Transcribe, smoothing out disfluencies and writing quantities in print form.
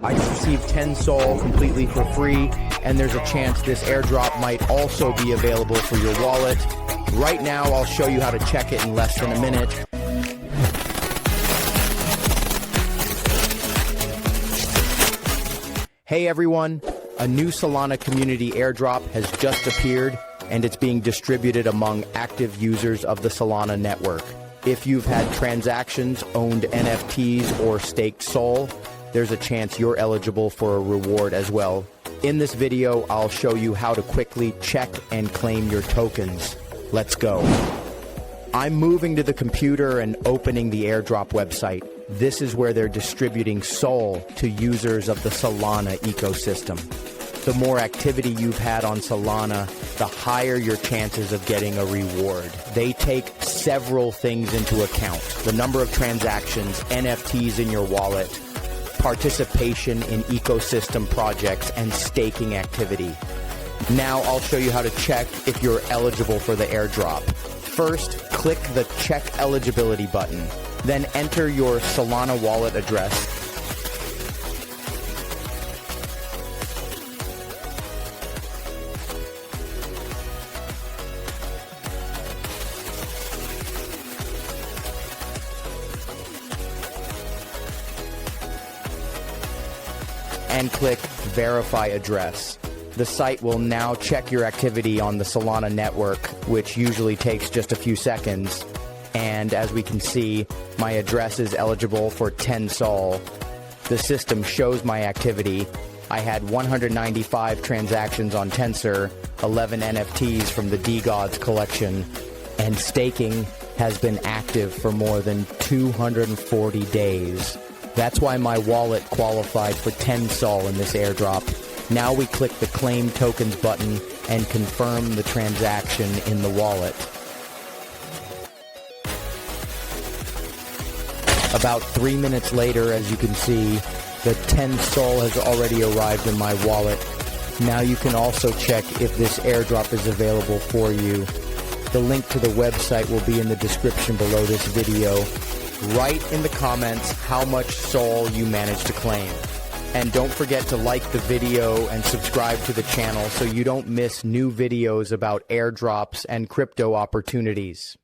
I received 10 Sol completely for free, and there's a chance this airdrop might also be available for your wallet. Right now, I'll show you how to check it in less than a minute. Hey everyone, a new Solana community airdrop has just appeared, and it's being distributed among active users of the Solana network. If you've had transactions, owned NFTs, or staked Sol, there's a chance you're eligible for a reward as well. In this video, I'll show you how to quickly check and claim your tokens. Let's go. I'm moving to the computer and opening the airdrop website. This is where they're distributing Sol to users of the Solana ecosystem. The more activity you've had on Solana, the higher your chances of getting a reward. They take several things into account: the number of transactions, NFTs in your wallet, participation in ecosystem projects, and staking activity. Now I'll show you how to check if you're eligible for the airdrop. First, click the Check Eligibility button. Then enter your Solana wallet address. And click Verify Address. The site will now check your activity on the Solana network, which usually takes just a few seconds. And as we can see, my address is eligible for 10 Sol. The system shows my activity. I had 195 transactions on Tensor, 11 NFTs from the DeGods collection, and staking has been active for more than 240 days. That's why my wallet qualified for 10 Sol in this airdrop. Now we click the Claim Tokens button and confirm the transaction in the wallet. About 3 minutes later, as you can see, the 10 Sol has already arrived in my wallet. Now you can also check if this airdrop is available for you. The link to the website will be in the description below this video. Write in the comments how much Sol you managed to claim. And don't forget to like the video and subscribe to the channel so you don't miss new videos about airdrops and crypto opportunities.